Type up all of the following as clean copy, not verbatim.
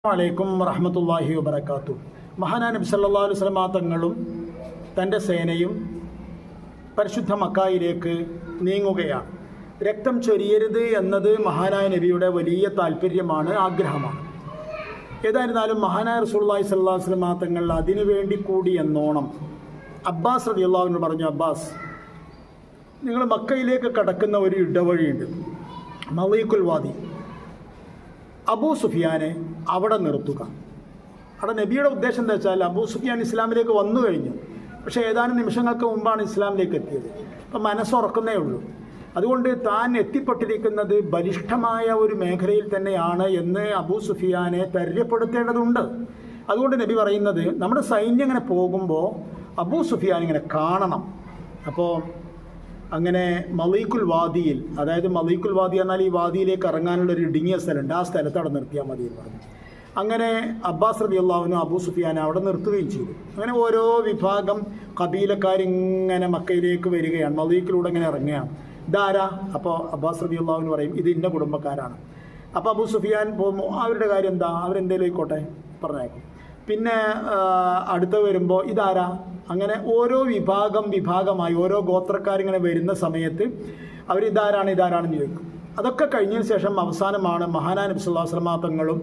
അലൈക്കും വറഹ്മത്തുള്ളാഹി വബറകാതുഹു. മഹാനായ നബി സല്ലല്ലാഹു അലൈഹി വസല്ലം തങ്ങളും തൻ്റെ സേനയും പരിശുദ്ധ മക്കായിലേക്ക് നീങ്ങുകയാണ്. രക്തം ചൊരിയരുത് എന്നത് മഹാനായ നബിയുടെ വലിയ താല്പര്യമാണ്, ആഗ്രഹമാണ്. ഏതായിരുന്നാലും മഹാനായ റസൂലുള്ളാഹി സ്വല്ലല്ലാഹു അലൈഹി വസല്ലം തങ്ങൾ അതിനുവേണ്ടി കൂടി എന്നോണം അബ്ബാസ് റളിയല്ലാഹു അൻഹു പറഞ്ഞു, അബ്ബാസ്, നിങ്ങൾ മക്കയിലേക്ക് കടക്കുന്ന ഒരു ഇടവഴിയുണ്ട്, മളീഖുൽ വാദി. അബൂ സുഫിയാനെ അവിടെ നിർത്തുക. അവിടെ നബിയുടെ ഉദ്ദേശം എന്താ വെച്ചാൽ, അബൂ സുഫിയാൻ ഇസ്ലാമിലേക്ക് വന്നു കഴിഞ്ഞു, പക്ഷേ ഏതാനും നിമിഷങ്ങൾക്ക് മുമ്പാണ് ഇസ്ലാമിലേക്ക് എത്തിയത്. അപ്പം മനസ്സുറക്കുന്നേ ഉള്ളൂ. അതുകൊണ്ട് താൻ എത്തിപ്പെട്ടിരിക്കുന്നത് ബലിഷ്ഠമായ ഒരു മേഖലയിൽ തന്നെയാണ് എന്ന് അബൂ സുഫിയാനെ ധൈര്യപ്പെടുത്തേണ്ടതുണ്ട്. അതുകൊണ്ട് നബി പറയുന്നത്, നമ്മുടെ സൈന്യം ഇങ്ങനെ പോകുമ്പോൾ അബൂ സുഫിയാൻ ഇങ്ങനെ കാണണം. അപ്പോൾ അങ്ങനെ മളീഖുൽ വാദിയിൽ, അതായത് മളീഖുൽ വാദി എന്നാൽ ഈ വാദിയിലേക്ക് ഇറങ്ങാനുള്ള ഒരു ഇടുങ്ങിയ സ്ഥലമുണ്ട്, ആ സ്ഥലത്ത് അവിടെ നിർത്തിയാൽ മതി എന്ന് പറഞ്ഞു. അങ്ങനെ അബ്ബാസ് റളിയല്ലാഹു അൻഹു അബൂ സുഫിയാനെ അവിടെ നിർത്തുകയും ചെയ്തു. അങ്ങനെ ഓരോ വിഭാഗം കബീലക്കാരിങ്ങനെ മക്കയിലേക്ക് വരികയാണ്, മളീഖിലൂടെ ഇങ്ങനെ ഇറങ്ങുകയാണ്. ഇതാരാ? അപ്പോൾ അബ്ബാസ് റളിയല്ലാഹു അൻഹു പറയും, ഇത് ഇന്ന കുടുംബക്കാരാണ്. അപ്പോൾ അബൂ സുഫിയാൻ പോകുമ്പോൾ അവരുടെ കാര്യം എന്താ, അവരെന്തേലും ആയിക്കോട്ടെ പറഞ്ഞേക്കും. പിന്നെ അടുത്ത് വരുമ്പോൾ ഇതാരാ? അങ്ങനെ ഓരോ വിഭാഗമായി ഓരോ ഗോത്രക്കാരിങ്ങനെ വരുന്ന സമയത്ത് അവർ ഇതാരാണെന്ന് ചോദിക്കും. അതൊക്കെ കഴിഞ്ഞതിന് ശേഷം അവസാനമാണ് മഹാനായ നബി സല്ലല്ലാഹു അലൈഹി വസല്ലം തങ്ങളും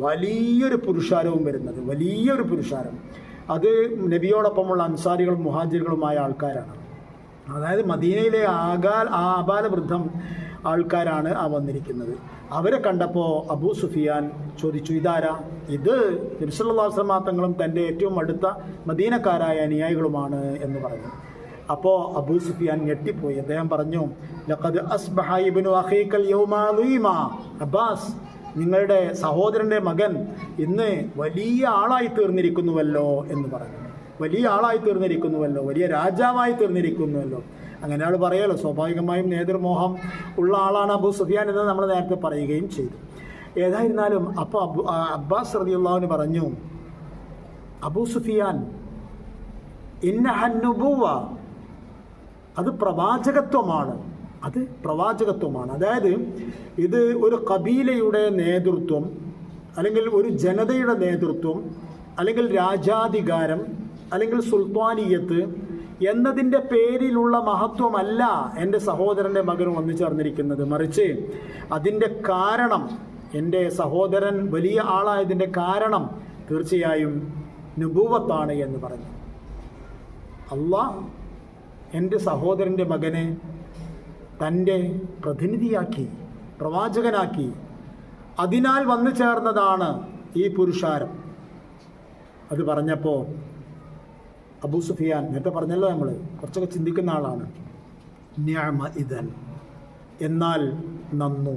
വലിയൊരു പുരുഷാരവും വരുന്നത്, വലിയൊരു പുരുഷാരം. അത് നബിയോടൊപ്പമുള്ള അൻസാരികളും മുഹാജിറുകളുമായ ആൾക്കാരാണ്. അതായത് മദീനയിലെ ആബാലവൃദ്ധം ആൾക്കാരാണ് ആ വന്നിരിക്കുന്നത്. അവരെ കണ്ടപ്പോൾ അബൂ സുഫിയാൻ ചോദിച്ചു, ഇതാരാ? ഇത് നബി സല്ലല്ലാഹു അലൈഹി വസല്ലം തങ്ങളും തൻ്റെ ഏറ്റവും അടുത്ത മദീനക്കാരായ അനുയായികളുമാണ് എന്ന് പറഞ്ഞു. അപ്പോൾ അബൂ സുഫിയാൻ ഞെട്ടിപ്പോയി. അദ്ദേഹം പറഞ്ഞു, ലഖദ് അസ്ബഹ ഇബ്നു അഖീകൽ യൗമ അളീമാ. അബ്ബാസ്, നിങ്ങളുടെ സഹോദരൻ്റെ മകൻ ഇന്ന് വലിയ ആളായി തീർന്നിരിക്കുന്നുവല്ലോ എന്ന് പറഞ്ഞു. വലിയ ആളായി തീർന്നിരിക്കുന്നുവല്ലോ, വലിയ രാജാവായി തീർന്നിരിക്കുന്നുവല്ലോ. അങ്ങനെ ആൾ പറയല്ലോ, സ്വാഭാവികമായും നേതൃമോഹം ഉള്ള ആളാണ് അബൂ സുഫിയാൻ എന്ന് നമ്മൾ നേരത്തെ പറയുകയും ചെയ്തു. ഏതായിരുന്നാലും അപ്പോൾ അബ്ബാസ് റളിയല്ലാഹു അൻഹു പറഞ്ഞു, അബൂ സുഫിയാൻ, ഇന്നഹൻ നുബുവ്വ, അത് പ്രവാചകത്വമാണ്, അത് പ്രവാചകത്വമാണ്. അതായത് ഇത് ഒരു കബീലയുടെ നേതൃത്വം, അല്ലെങ്കിൽ ഒരു ജനതയുടെ നേതൃത്വം, അല്ലെങ്കിൽ രാജാധികാരം, അല്ലെങ്കിൽ സുൽത്താനിയത്ത് എന്നതിൻ്റെ പേരിലുള്ള മഹത്വമല്ല എൻ്റെ സഹോദരൻ്റെ മകൻ വന്നു ചേർന്നിരിക്കുന്നത്. മറിച്ച് അതിൻ്റെ കാരണം, എൻ്റെ സഹോദരൻ വലിയ ആളായതിൻ്റെ കാരണം തീർച്ചയായും നുബുവത്താണ് എന്ന് പറഞ്ഞു. അല്ലാഹ് എൻ്റെ സഹോദരൻ്റെ മകനെ തൻ്റെ പ്രതിനിധിയാക്കി, പ്രവാചകനാക്കി, അതിനാൽ വന്നു ചേർന്നതാണ് ഈ പുരുഷാരം. അത് പറഞ്ഞപ്പോൾ അബൂ സുഫിയാൻ, നേരത്തെ പറഞ്ഞല്ലോ, നമ്മൾ കുറച്ചൊക്കെ ചിന്തിക്കുന്ന ആളാണ്, നിഅമ ഇദൻ, എന്നാൽ നന്നു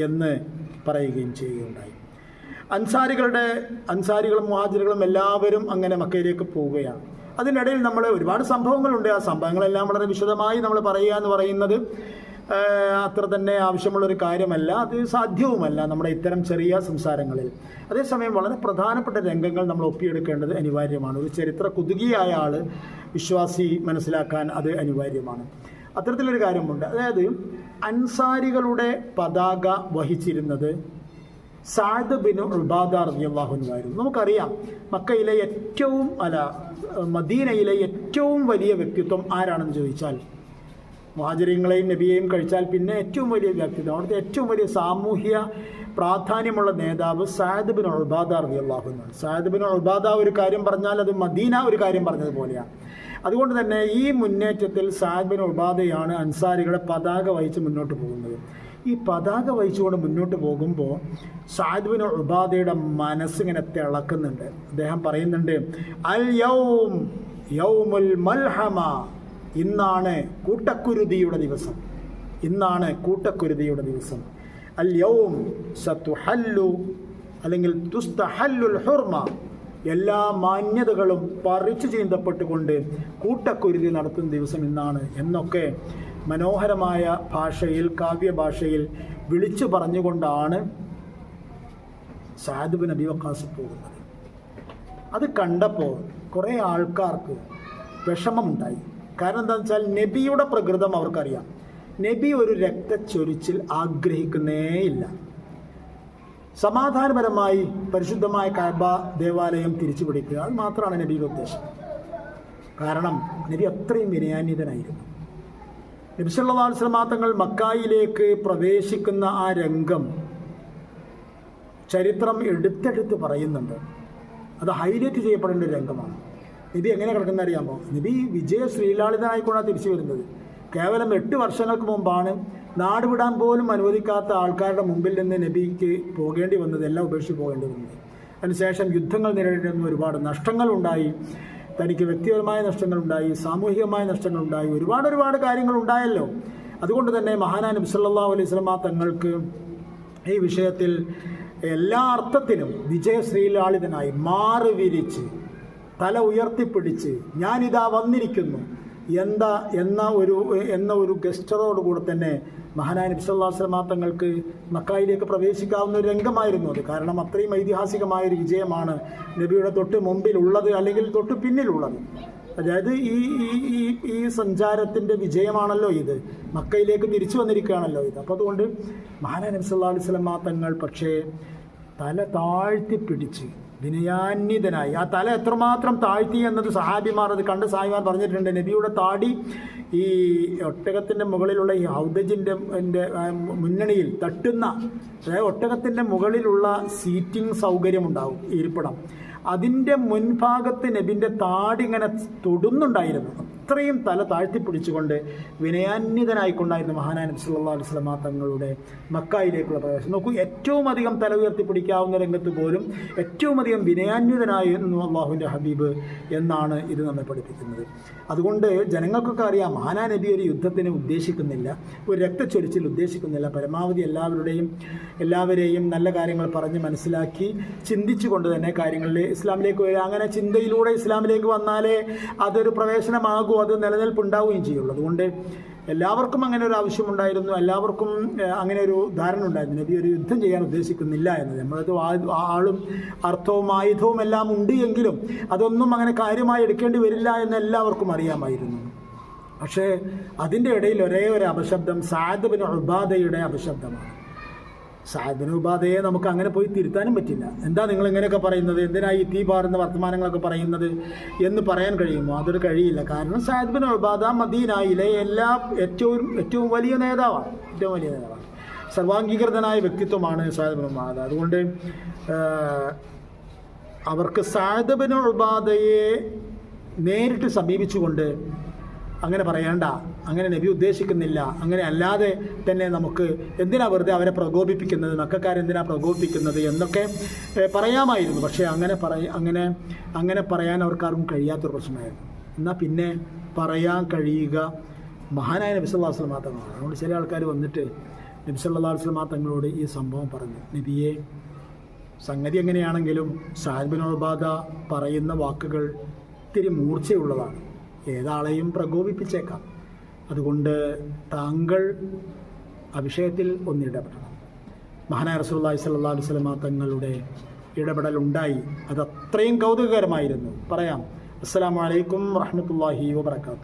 എന്ന് പറയുകയും ചെയ്യുകയുണ്ടായി. അൻസാരികളും മുഹാജിറുകളും എല്ലാവരും അങ്ങനെ മക്കയിലേക്ക് പോവുകയാണ്. അതിനിടയിൽ നമ്മൾ ഒരുപാട് സംഭവങ്ങളുണ്ട്. ആ സംഭവങ്ങളെല്ലാം വളരെ വിശദമായി നമ്മൾ പറയുക എന്ന് പറയുന്നത് അത്ര തന്നെ ആവശ്യമുള്ളൊരു കാര്യമല്ല, അത് സാധ്യവുമല്ല നമ്മുടെ ഇത്തരം ചെറിയ സംസാരങ്ങളിൽ. അതേസമയം വളരെ പ്രധാനപ്പെട്ട രംഗങ്ങൾ നമ്മൾ ഒപ്പിയെടുക്കേണ്ടത് അനിവാര്യമാണ്. ഒരു ചരിത്ര കുതുകിയായ ആൾ, വിശ്വാസി, മനസ്സിലാക്കാൻ അത് അനിവാര്യമാണ്. അത്തരത്തിലൊരു കാര്യമുണ്ട്. അതായത് അൻസാരികളുടെ പതാക വഹിച്ചിരുന്നത് സഅദ് ബിൻ ഉബാദ റളിയല്ലാഹു അൻഹു ആയിരുന്നു. നമുക്കറിയാം, മദീനയിലെ ഏറ്റവും വലിയ വ്യക്തിത്വം ആരാണെന്ന് ചോദിച്ചാൽ, മുഹാജിറുകളെയും നബിയെയും കഴിച്ചാൽ പിന്നെ ഏറ്റവും വലിയ വ്യക്തിത്വം, അവിടുത്തെ ഏറ്റവും വലിയ സാമൂഹ്യ പ്രാധാന്യമുള്ള നേതാവ് സഅദ് ബിൻ ഉബാദ റളിയല്ലാഹു അൻഹു. സഅദ് ബിൻ ഉബാദ ഒരു കാര്യം പറഞ്ഞാൽ അത് മദീന ഒരു കാര്യം പറഞ്ഞതുപോലെയാണ്. അതുകൊണ്ട് തന്നെ ഈ മുന്നേറ്റത്തിൽ സഅദ് ബിൻ ഉബാദയാണ് അൻസാരികളെ പതാക വഹിച്ച് മുന്നോട്ട് പോകുന്നത്. ഈ പതാക വഹിച്ചുകൊണ്ട് മുന്നോട്ട് പോകുമ്പോൾ സഅദ് ബിൻ ഉബാദയുടെ മനസ്സിങ്ങനെ തിളക്കുന്നുണ്ട്. അദ്ദേഹം പറയുന്നുണ്ട്, അൽ യൗമുൽ മൽഹമ, ഇന്നാണ് കൂട്ടക്കുരുതിയുടെ ദിവസം, ഇന്നാണ് കൂട്ടക്കുരുതിയുടെ ദിവസം. അൽ യൗം സതുഹല്ലു, അല്ലെങ്കിൽ തുസ്തഹല്ലുൽ ഹുർമ, എല്ലാ മാന്യതകളും പറിച്ചു ചീന്തപ്പെട്ടുകൊണ്ട് കൂട്ടക്കുരുതി നടത്തുന്ന ദിവസം ഇന്നാണ് എന്നൊക്കെ മനോഹരമായ ഭാഷയിൽ, കാവ്യഭാഷയിൽ വിളിച്ചു പറഞ്ഞുകൊണ്ടാണ് സഅദ് ബിൻ അബീ വഖാസ് പോകുന്നത്. അത് കണ്ടപ്പോൾ കുറേ ആൾക്കാർക്ക് വിഷമമുണ്ടായി. കാരണം എന്താണെന്ന് വെച്ചാൽ, നബിയുടെ പ്രകൃതം അവർക്കറിയാം. നബി ഒരു രക്തച്ചൊരിച്ചിൽ ആഗ്രഹിക്കുന്നേയില്ല. സമാധാനപരമായി പരിശുദ്ധമായ കഅബ ദേവാലയം തിരിച്ചു പിടിക്കുക. അത് മാത്രമാണ് നബിയുടെ ഉദ്ദേശം. കാരണം നബി അത്രയും വിനയാന്വിതനായിരുന്നു. നബി സല്ലല്ലാഹു അലൈഹി വസല്ലം തങ്ങൾ മക്കായിലേക്ക് പ്രവേശിക്കുന്ന ആ രംഗം ചരിത്രം എടുത്തെടുത്ത് പറയുന്നുണ്ട്. അത് ഹൈലൈറ്റ് ചെയ്യപ്പെടേണ്ട ഒരു രംഗമാണ്. നബി എങ്ങനെ കിടക്കുന്ന അറിയാമോ? നബി വിജയ ശ്രീലാളിതനായിക്കൊണ്ടാണ് തിരിച്ചു വരുന്നത്. കേവലം 8 വർഷങ്ങൾക്ക് മുമ്പാണ് നാട് വിടാൻ പോലും അനുവദിക്കാത്ത ആൾക്കാരുടെ മുമ്പിൽ നിന്ന് നബിക്ക് പോകേണ്ടി വന്നത്, എല്ലാം ഉപേക്ഷിച്ച് പോകേണ്ടി വന്നത്. അതിനുശേഷം യുദ്ധങ്ങൾ നേരിടുന്ന ഒരുപാട് നഷ്ടങ്ങളുണ്ടായി. തനിക്ക് വ്യക്തിപരമായ നഷ്ടങ്ങളുണ്ടായി, സാമൂഹികമായ നഷ്ടങ്ങളുണ്ടായി, ഒരുപാട് കാര്യങ്ങളുണ്ടായല്ലോ. അതുകൊണ്ട് തന്നെ മഹാനായ നബി സല്ലല്ലാഹു അലൈഹി വസല്ലം തങ്ങൾക്ക് ഈ വിഷയത്തിൽ എല്ലാ അർത്ഥത്തിലും വിജയശ്രീലാളിതനായി മാറി വിരിച്ച് തല ഉയർത്തിപ്പിടിച്ച് ഞാനിതാ വന്നിരിക്കുന്നു എന്ന ഒരു ഗസ്റ്ററോടുകൂടെ തന്നെ മഹാനായ നബി സല്ലല്ലാഹു അലൈഹി വസല്ലം തങ്ങൾക്ക് മക്കായിലേക്ക് പ്രവേശിക്കാവുന്ന ഒരു രംഗമായിരുന്നു അത്. കാരണം അത്രയും ഐതിഹാസികമായൊരു വിജയമാണ് നബിയുടെ തൊട്ട് മുമ്പിലുള്ളത്, അല്ലെങ്കിൽ തൊട്ട് പിന്നിലുള്ളത്. അതായത് ഈ സഞ്ചാരത്തിൻ്റെ വിജയമാണല്ലോ ഇത്. മക്കയിലേക്ക് തിരിച്ചു വന്നിരിക്കുകയാണല്ലോ ഇത്. അപ്പോൾ അതുകൊണ്ട് മഹാനായ നബി സല്ലല്ലാഹു അലൈഹി വസല്ലം തങ്ങൾ പക്ഷേ തല താഴ്ത്തിപ്പിടിച്ച് വിനയാന്വിതനായി. ആ തല എത്രമാത്രം താഴ്ത്തി എന്നത് സഹാബിമാർ അത് കണ്ട് സഹാബിമാർ പറഞ്ഞിട്ടുണ്ട്. നബിയുടെ താടി ഈ ഒട്ടകത്തിൻ്റെ മുകളിലുള്ള ഈ ഹൗദജിൻ്റെ മുന്നണിയിൽ തട്ടുന്ന, അതായത് ഒട്ടകത്തിൻ്റെ മുകളിലുള്ള സീറ്റിംഗ് സൗകര്യമുണ്ടാവും, ഇരിപ്പിടം, അതിൻ്റെ മുൻഭാഗത്ത് നബിൻ്റെ താടി ഇങ്ങനെ തൊടുന്നുണ്ടായിരുന്നു. അത്രയും തല താഴ്ത്തിപ്പിടിച്ചുകൊണ്ട് വിനയാന്വിതനായിക്കൊണ്ടായിരുന്നു മഹാനായ നബി സല്ലല്ലാഹു അലൈഹി വസല്ലം തങ്ങളുടെ മക്കായിലേക്കുള്ള പ്രവേശനം. നോക്കൂ, ഏറ്റവും അധികം തല ഉയർത്തിപ്പിടിക്കാവുന്ന രംഗത്ത് പോലും ഏറ്റവും അധികം വിനയാന്വിതനായിരുന്നു അള്ളാഹുവിൻ്റെ ഹബീബ് എന്നാണ് ഇത് നമ്മെ പഠിപ്പിക്കുന്നത്. അതുകൊണ്ട് ജനങ്ങൾക്കൊക്കെ അറിയാം, മഹാനായ നബി ഒരു യുദ്ധത്തിന് ഉദ്ദേശിക്കുന്നില്ല, ഒരു രക്തച്ചൊരിച്ചിൽ ഉദ്ദേശിക്കുന്നില്ല. പരമാവധി എല്ലാവരെയും നല്ല കാര്യങ്ങൾ പറഞ്ഞ് മനസ്സിലാക്കി ചിന്തിച്ചുകൊണ്ട് തന്നെ കാര്യങ്ങളിൽ ഇസ്ലാമിലേക്ക് വരിക. അങ്ങനെ ചിന്തയിലൂടെ ഇസ്ലാമിലേക്ക് വന്നാലേ അതൊരു പ്രവേശനമാകും, അത് നിലനിൽപ്പുണ്ടാവുകയും ചെയ്യുള്ളൂ. അതുകൊണ്ട് എല്ലാവർക്കും അങ്ങനെ ഒരു ആവശ്യമുണ്ടായിരുന്നു, എല്ലാവർക്കും അങ്ങനെ ഒരു ധാരണ ഉണ്ടായിരുന്നു. നബി ഒരു യുദ്ധം ചെയ്യാൻ ഉദ്ദേശിക്കുന്നില്ല എന്നത്. നമ്മളത് ആളും അർത്ഥവും ആയുധവും എല്ലാം ഉണ്ട് എങ്കിലും അതൊന്നും അങ്ങനെ കാര്യമായി എടുക്കേണ്ടി വരില്ല എന്ന് എല്ലാവർക്കും അറിയാമായിരുന്നു. പക്ഷേ അതിൻ്റെ ഇടയിൽ ഒരേ ഒരു അപശബ്ദം സഅദ് ബിൻ ഉബാദയുടെ അപശബ്ദമാണ്. സഅദ് ബിൻ ഉബാദയെ നമുക്ക് അങ്ങനെ പോയി തിരുത്താനും പറ്റില്ല. എന്താ നിങ്ങൾ ഇങ്ങനെയൊക്കെ പറയുന്നത്, എന്തിനായി ഈ തീ പാറുന്ന വർത്തമാനങ്ങളൊക്കെ പറയുന്നത് എന്ന് പറയാൻ കഴിയുമോ? അതൊരു കഴിയില്ല. കാരണം സഅദ് ബിൻ ഉബാദ മദീനയിലെ ഏറ്റവും വലിയ നേതാവാണ്, സർവാംഗീകൃതനായ വ്യക്തിത്വമാണ് സഅദ് ബിൻ ഉബാദ. അതുകൊണ്ട് അവർക്ക് സഅദ് ബിൻ ഉബാദയെ നേരിട്ട് സമീപിച്ചുകൊണ്ട് അങ്ങനെ പറയണ്ട, അങ്ങനെ നബി ഉദ്ദേശിക്കുന്നില്ല, അങ്ങനെ അല്ലാതെ തന്നെ നമുക്ക് എന്തിനാ വെറുതെ അവരെ പ്രകോപിപ്പിക്കുന്നത്, മക്കക്കാരെന്തിനാ പ്രകോപിപ്പിക്കുന്നത് എന്നൊക്കെ പറയാമായിരുന്നു. പക്ഷേ അങ്ങനെ പറയാൻ അവർക്കാർക്കും കഴിയാത്തൊരു പ്രശ്നമായിരുന്നു. എന്നാൽ പിന്നെ പറയാൻ കഴിയുക മഹാനായ നബി സല്ലല്ലാഹു അലൈഹി വസല്ലം തങ്ങളാണ്. അതുകൊണ്ട് ചില ആൾക്കാർ വന്നിട്ട് നബി സല്ലല്ലാഹു അലൈഹി വസല്ലം തങ്ങളോട് ഈ സംഭവം പറഞ്ഞു, നബിയെ, സംഗതി എങ്ങനെയാണെങ്കിലും സഅദ് ബിൻ ഉബാദ പറയുന്ന വാക്കുകൾ ഇത്തിരി മൂർച്ചയുള്ളതാണ്, ഏതാളെയും പ്രകോപിപ്പിച്ചേക്കാം. അതുകൊണ്ട് താങ്കൾ ആ വിഷയത്തിൽ ഒന്നിടപെടണം. മഹാനായ റസൂലുള്ളാഹി സ്വല്ലല്ലാഹു അലൈഹി വസല്ലം തങ്ങളുടെ ഇടപെടൽ ഉണ്ടായി. അത് അത്രയും കൗതുകകരമായിരുന്നു. പറയാം. അസ്സലാമു അലൈക്കും വറഹ്മത്തുള്ളാഹി വബറകാതുഹു.